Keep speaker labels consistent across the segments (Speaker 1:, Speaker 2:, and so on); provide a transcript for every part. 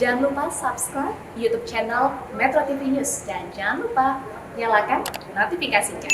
Speaker 1: Jangan lupa subscribe YouTube channel Metro TV News dan jangan lupa nyalakan notifikasinya.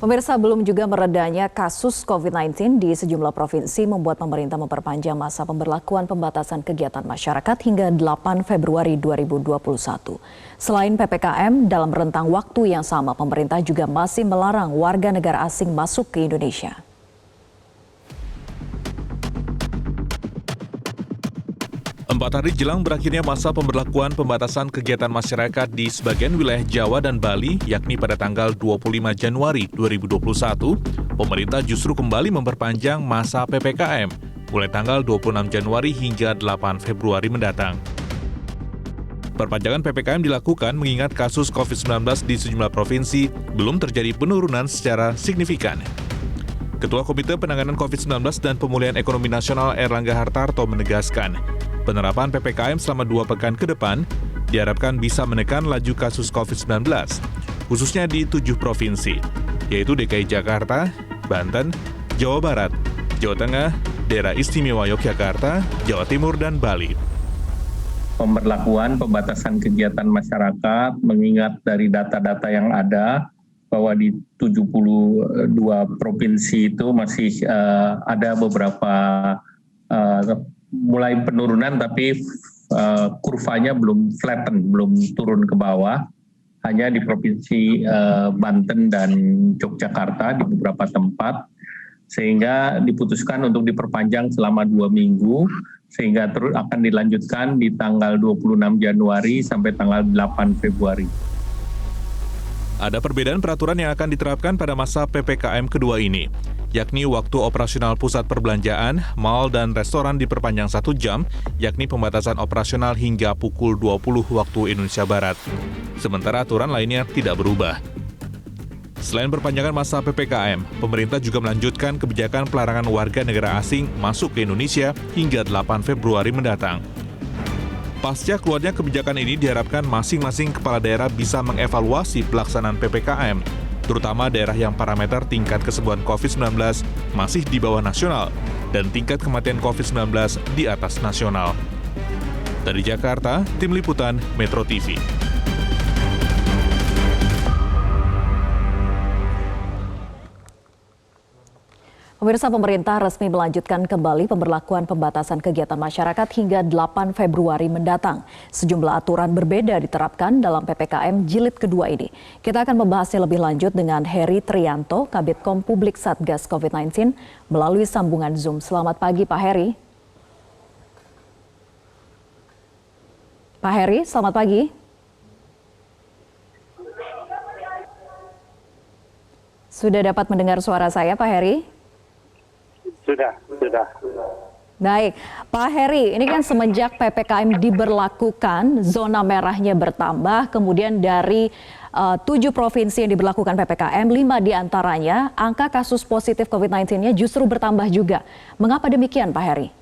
Speaker 2: Pemirsa, belum juga meredanya kasus COVID-19 di sejumlah provinsi membuat pemerintah memperpanjang masa pemberlakuan pembatasan kegiatan masyarakat hingga 8 Februari 2021. Selain PPKM, dalam rentang waktu yang sama pemerintah juga masih melarang warga negara asing masuk ke Indonesia.
Speaker 3: Empat hari jelang berakhirnya masa pemberlakuan pembatasan kegiatan masyarakat di sebagian wilayah Jawa dan Bali, yakni pada tanggal 25 Januari 2021, pemerintah justru kembali memperpanjang masa PPKM mulai tanggal 26 Januari hingga 8 Februari mendatang. Perpanjangan PPKM dilakukan mengingat kasus COVID-19 di sejumlah provinsi belum terjadi penurunan secara signifikan. Ketua Komite Penanganan COVID-19 dan Pemulihan Ekonomi Nasional Erlangga Hartarto menegaskan, penerapan PPKM selama 2 pekan ke depan diharapkan bisa menekan laju kasus COVID-19, khususnya di 7 provinsi, yaitu DKI Jakarta, Banten, Jawa Barat, Jawa Tengah, Daerah Istimewa Yogyakarta, Jawa Timur, dan Bali.
Speaker 4: Pemberlakuan pembatasan kegiatan masyarakat mengingat dari data-data yang ada, bahwa di 72 provinsi itu masih ada beberapa mulai penurunan, tapi kurvanya belum flatten, belum turun ke bawah. Hanya di provinsi Banten dan Yogyakarta di beberapa tempat, sehingga diputuskan untuk diperpanjang selama 2 minggu, sehingga terus akan dilanjutkan di tanggal 26 Januari sampai tanggal 8 Februari.
Speaker 3: Ada perbedaan peraturan yang akan diterapkan pada masa PPKM kedua ini, yakni waktu operasional pusat perbelanjaan, mal, dan restoran diperpanjang 1 jam, yakni pembatasan operasional hingga pukul 20 waktu Indonesia Barat. Sementara aturan lainnya tidak berubah. Selain perpanjangan masa PPKM, pemerintah juga melanjutkan kebijakan pelarangan warga negara asing masuk ke Indonesia hingga 8 Februari mendatang. Pasca keluarnya kebijakan ini diharapkan masing-masing kepala daerah bisa mengevaluasi pelaksanaan PPKM, terutama daerah yang parameter tingkat kesembuhan COVID-19 masih di bawah nasional dan tingkat kematian COVID-19 di atas nasional. Dari Jakarta, Tim Liputan Metro TV.
Speaker 2: Pemirsa, pemerintah resmi melanjutkan kembali pemberlakuan pembatasan kegiatan masyarakat hingga 8 Februari mendatang. Sejumlah aturan berbeda diterapkan dalam PPKM jilid kedua ini. Kita akan membahasnya lebih lanjut dengan Heri Trianto, Kabid Kom Publik Satgas COVID-19 melalui sambungan Zoom. Selamat pagi Pak Heri. Pak Heri, selamat pagi. Sudah dapat mendengar suara saya Pak Heri?
Speaker 5: Sudah.
Speaker 2: Baik, Pak Heri, ini kan semenjak PPKM diberlakukan, zona merahnya bertambah, kemudian dari 7 provinsi yang diberlakukan PPKM, 5 diantaranya angka kasus positif COVID-19-nya justru bertambah juga. Mengapa demikian, Pak Heri?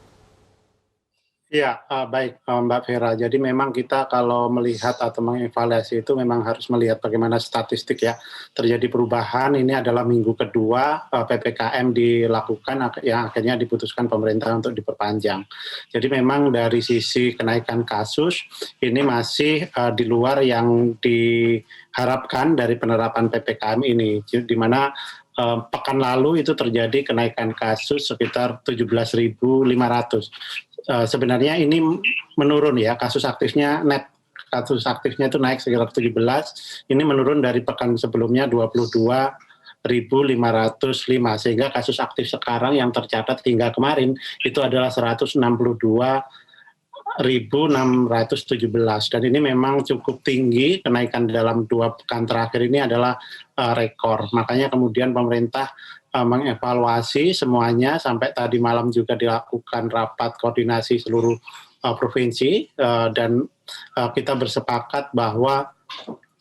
Speaker 5: Ya, baik Mbak Vera. Jadi memang kita kalau melihat atau mengevaluasi itu memang harus melihat bagaimana statistik ya. Terjadi perubahan, ini adalah minggu kedua PPKM dilakukan yang akhirnya diputuskan pemerintah untuk diperpanjang. Jadi memang dari sisi kenaikan kasus, ini masih di luar yang diharapkan dari penerapan PPKM ini. Di mana pekan lalu itu terjadi kenaikan kasus sekitar 17.500. Sebenarnya ini menurun ya, kasus aktifnya itu naik sekitar 17, ini menurun dari pekan sebelumnya 22.505, sehingga kasus aktif sekarang yang tercatat hingga kemarin itu adalah 162.617, dan ini memang cukup tinggi. Kenaikan dalam 2 pekan terakhir ini adalah rekor. Makanya kemudian pemerintah mengevaluasi semuanya, sampai tadi malam juga dilakukan rapat koordinasi seluruh provinsi, dan kita bersepakat bahwa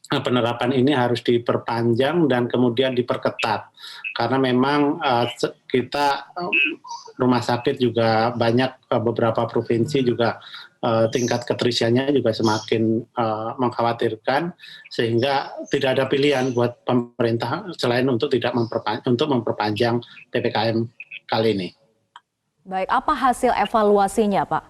Speaker 5: penerapan ini harus diperpanjang dan kemudian diperketat, karena memang kita rumah sakit juga banyak, beberapa provinsi juga tingkat keterisiannya juga semakin mengkhawatirkan, sehingga tidak ada pilihan buat pemerintah selain untuk memperpanjang PPKM kali ini.
Speaker 2: Baik, apa hasil evaluasinya, Pak?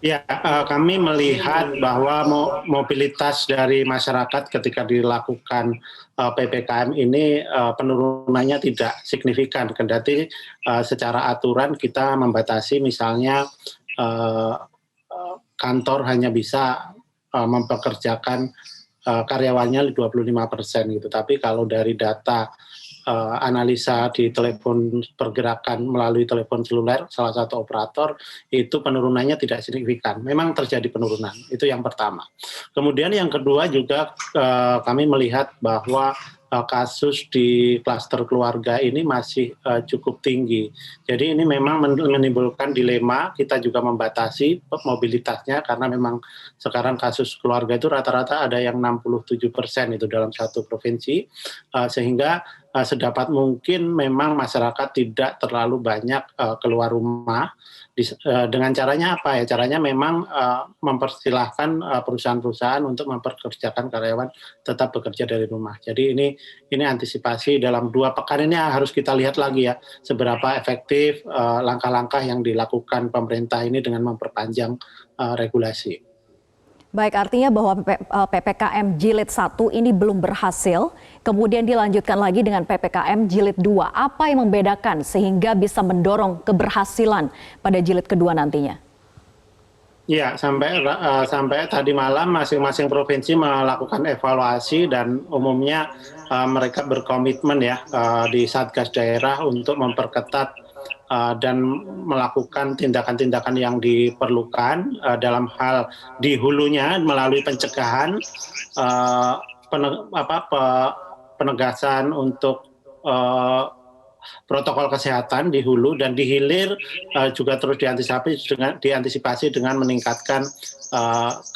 Speaker 5: Ya, kami melihat bahwa mobilitas dari masyarakat ketika dilakukan PPKM ini penurunannya tidak signifikan. Kendati secara aturan kita membatasi misalnya eh, kantor hanya bisa mempekerjakan karyawannya 25% gitu. Tapi kalau dari data analisa di telepon pergerakan melalui telepon seluler salah satu operator itu penurunannya tidak signifikan. Memang terjadi penurunan. Itu yang pertama. Kemudian yang kedua juga kami melihat bahwa kasus di klaster keluarga ini masih cukup tinggi. Jadi ini memang menimbulkan dilema. Kita juga membatasi mobilitasnya karena memang sekarang kasus keluarga itu rata-rata ada yang 67% itu dalam satu provinsi, sehingga sedapat mungkin memang masyarakat tidak terlalu banyak keluar rumah. Dengan caranya apa ya? Caranya memang mempersilahkan perusahaan-perusahaan untuk memperkerjakan karyawan tetap bekerja dari rumah. Jadi ini antisipasi dalam 2 pekan ini harus kita lihat lagi ya, seberapa efektif langkah-langkah yang dilakukan pemerintah ini dengan memperpanjang regulasi.
Speaker 2: Baik, artinya bahwa PPKM Jilid 1 ini belum berhasil, kemudian dilanjutkan lagi dengan PPKM Jilid 2. Apa yang membedakan sehingga bisa mendorong keberhasilan pada Jilid kedua nantinya?
Speaker 5: Ya, sampai tadi malam masing-masing provinsi melakukan evaluasi dan umumnya mereka berkomitmen ya di Satgas daerah untuk memperketat dan melakukan tindakan-tindakan yang diperlukan dalam hal di hulunya melalui pencegahan, penegasan untuk protokol kesehatan di hulu, dan di hilir juga terus diantisipasi dengan meningkatkan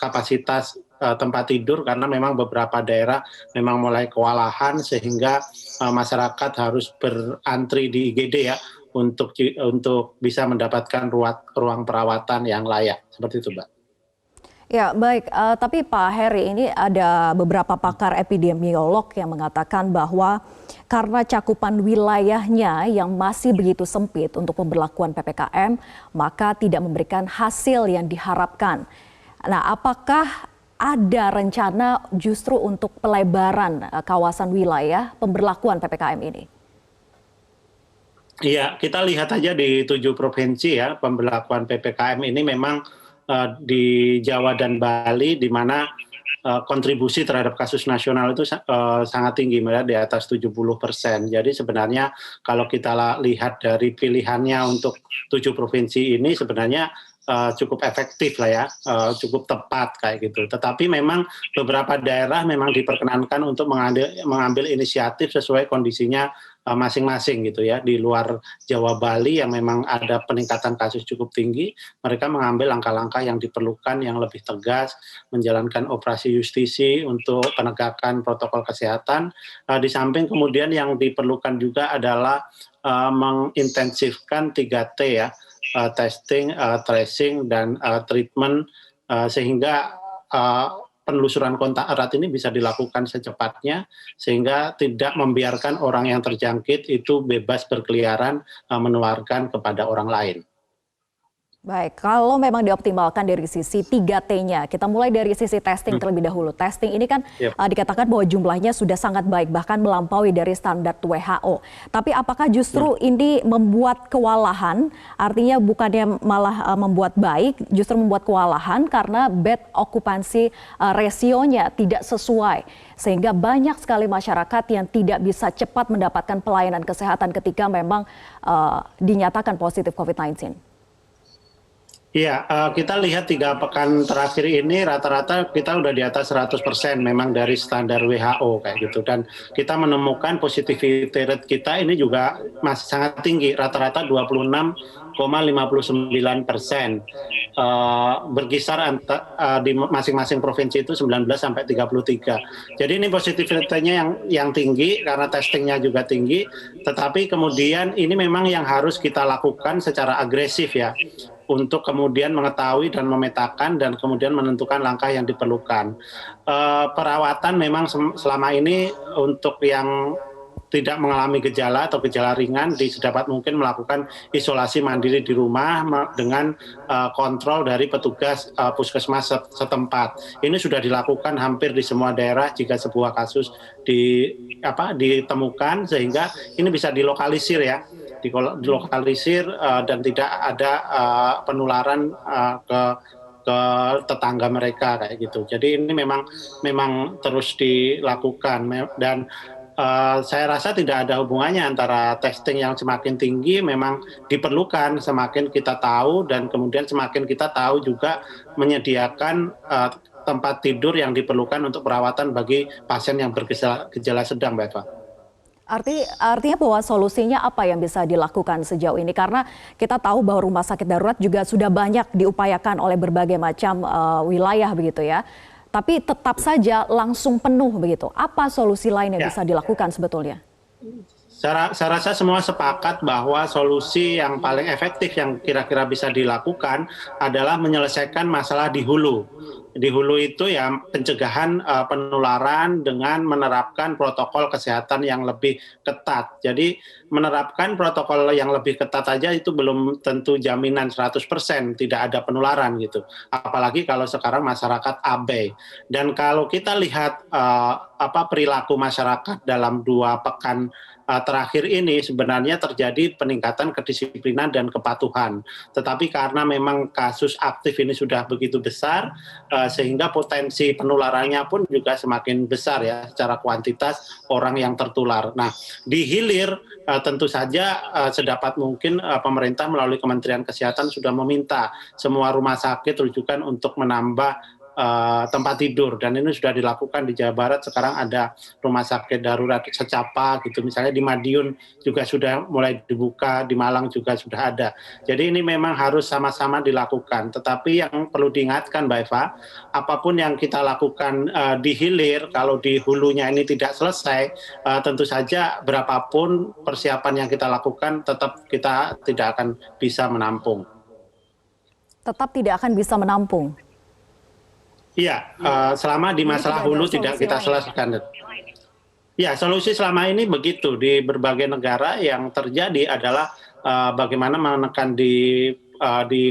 Speaker 5: kapasitas tempat tidur karena memang beberapa daerah memang mulai kewalahan sehingga masyarakat harus berantri di IGD ya untuk bisa mendapatkan ruang perawatan yang layak. Seperti itu, Mbak.
Speaker 2: Ya, baik. Tapi Pak Heri, ini ada beberapa pakar epidemiolog yang mengatakan bahwa karena cakupan wilayahnya yang masih begitu sempit untuk pemberlakuan PPKM, maka tidak memberikan hasil yang diharapkan. Nah, apakah ada rencana justru untuk pelebaran kawasan wilayah pemberlakuan PPKM ini?
Speaker 5: Iya, kita lihat aja di 7 provinsi ya, pemberlakuan PPKM ini memang di Jawa dan Bali di mana kontribusi terhadap kasus nasional itu sangat tinggi, di atas 70%. Jadi sebenarnya kalau kita lihat dari pilihannya untuk 7 provinsi ini sebenarnya cukup efektif lah ya, cukup tepat kayak gitu. Tetapi memang beberapa daerah memang diperkenankan untuk mengambil inisiatif sesuai kondisinya masing-masing gitu ya. Di luar Jawa Bali yang memang ada peningkatan kasus cukup tinggi, mereka mengambil langkah-langkah yang diperlukan yang lebih tegas, menjalankan operasi justisi untuk penegakan protokol kesehatan. Di samping kemudian yang diperlukan juga adalah mengintensifkan 3T ya, testing, tracing, dan treatment, sehingga penelusuran kontak erat ini bisa dilakukan secepatnya sehingga tidak membiarkan orang yang terjangkit itu bebas berkeliaran menularkan kepada orang lain.
Speaker 2: Baik, kalau memang dioptimalkan dari sisi 3T-nya, kita mulai dari sisi testing terlebih dahulu. Testing ini kan dikatakan bahwa jumlahnya sudah sangat baik, bahkan melampaui dari standar WHO. Tapi apakah justru ini membuat kewalahan, artinya bukannya malah membuat baik, justru membuat kewalahan karena bed occupancy ratio-nya tidak sesuai. Sehingga banyak sekali masyarakat yang tidak bisa cepat mendapatkan pelayanan kesehatan ketika memang dinyatakan positif COVID-19.
Speaker 5: Iya, kita lihat 3 pekan terakhir ini rata-rata kita udah di atas 100% memang dari standar WHO kayak gitu. Dan kita menemukan positivity rate kita ini juga masih sangat tinggi, rata-rata 26,59%. Berkisar di masing-masing provinsi itu 19-33. Jadi ini positivity rate-nya yang tinggi karena testingnya juga tinggi. Tetapi kemudian ini memang yang harus kita lakukan secara agresif ya, untuk kemudian mengetahui dan memetakan dan kemudian menentukan langkah yang diperlukan. Perawatan memang selama ini untuk yang tidak mengalami gejala atau gejala ringan sedapat mungkin melakukan isolasi mandiri di rumah dengan kontrol dari petugas puskesmas setempat. Ini sudah dilakukan hampir di semua daerah jika sebuah kasus ditemukan, sehingga ini bisa dilokalisir ya, dilokalisir dan tidak ada penularan ke tetangga mereka kayak gitu. Jadi ini memang terus dilakukan, dan saya rasa tidak ada hubungannya antara testing yang semakin tinggi memang diperlukan semakin kita tahu, dan kemudian semakin kita tahu juga menyediakan tempat tidur yang diperlukan untuk perawatan bagi pasien yang bergejala sedang, Mbak Eva.
Speaker 2: Artinya bahwa solusinya apa yang bisa dilakukan sejauh ini? Karena kita tahu bahwa rumah sakit darurat juga sudah banyak diupayakan oleh berbagai macam wilayah begitu ya. Tapi tetap saja langsung penuh begitu. Apa solusi lain yang bisa dilakukan sebetulnya?
Speaker 5: Saya rasa semua sepakat bahwa solusi yang paling efektif yang kira-kira bisa dilakukan adalah menyelesaikan masalah di hulu. Di hulu itu ya pencegahan penularan dengan menerapkan protokol kesehatan yang lebih ketat. Jadi menerapkan protokol yang lebih ketat aja itu belum tentu jaminan 100% tidak ada penularan gitu. Apalagi kalau sekarang masyarakat abai. Dan kalau kita lihat perilaku masyarakat dalam 2 pekan terakhir ini sebenarnya terjadi peningkatan kedisiplinan dan kepatuhan. Tetapi karena memang kasus aktif ini sudah begitu besar, sehingga potensi penularannya pun juga semakin besar ya secara kuantitas orang yang tertular. Nah, di hilir tentu saja sedapat mungkin pemerintah melalui Kementerian Kesehatan sudah meminta semua rumah sakit rujukan untuk menambah tempat tidur, dan ini sudah dilakukan di Jawa Barat. Sekarang ada rumah sakit darurat secapa gitu, misalnya di Madiun juga sudah mulai dibuka, di Malang juga sudah ada. Jadi ini memang harus sama-sama dilakukan. Tetapi yang perlu diingatkan Mbak Eva, apapun yang kita lakukan di hilir, kalau di hulunya ini tidak selesai, tentu saja berapapun persiapan yang kita lakukan tetap kita tidak akan bisa menampung.
Speaker 2: Tetap tidak akan bisa menampung.
Speaker 5: Iya, selama di masalah hulu tidak kita selesaikan. Ya, solusi selama ini begitu di berbagai negara yang terjadi adalah bagaimana menekan di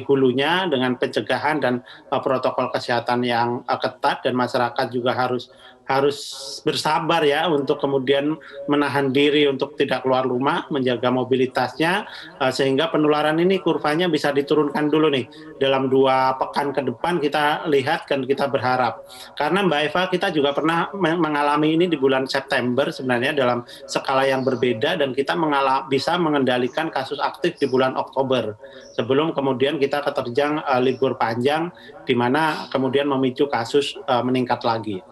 Speaker 5: hulunya dengan pencegahan dan protokol kesehatan yang ketat, dan masyarakat juga harus bersabar ya untuk kemudian menahan diri untuk tidak keluar rumah, menjaga mobilitasnya, sehingga penularan ini kurvanya bisa diturunkan dulu nih dalam 2 pekan ke depan. Kita lihat dan kita berharap, karena Mbak Eva kita juga pernah mengalami ini di bulan September sebenarnya dalam skala yang berbeda, dan kita bisa mengendalikan kasus aktif di bulan Oktober sebelum kemudian kita keterjang libur panjang di mana kemudian memicu kasus meningkat lagi.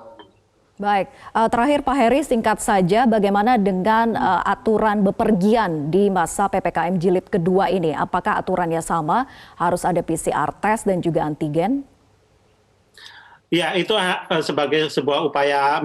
Speaker 2: Baik, terakhir Pak Heri, singkat saja bagaimana dengan aturan bepergian di masa PPKM jilid kedua ini? Apakah aturannya sama, harus ada PCR test dan juga antigen?
Speaker 5: Ya, itu sebagai sebuah upaya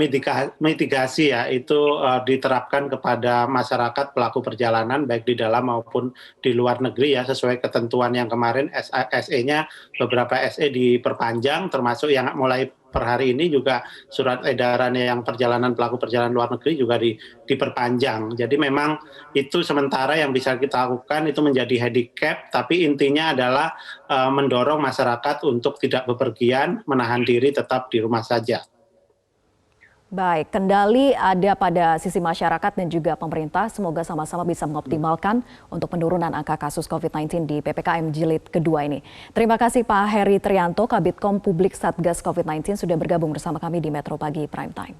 Speaker 5: mitigasi ya, itu diterapkan kepada masyarakat pelaku perjalanan baik di dalam maupun di luar negeri ya, sesuai ketentuan yang kemarin SE-nya beberapa SE diperpanjang, termasuk yang mulai per hari ini juga surat edaran yang pelaku perjalanan luar negeri juga diperpanjang. Jadi memang itu sementara yang bisa kita lakukan, itu menjadi handicap, tapi intinya adalah mendorong masyarakat untuk tidak bepergian, menahan diri tetap di rumah saja.
Speaker 2: Baik, kendali ada pada sisi masyarakat dan juga pemerintah. Semoga sama-sama bisa mengoptimalkan untuk penurunan angka kasus COVID-19 di PPKM jilid kedua ini. Terima kasih Pak Heri Trianto, Kabitkom Publik Satgas COVID-19 sudah bergabung bersama kami di Metro Pagi Prime Time.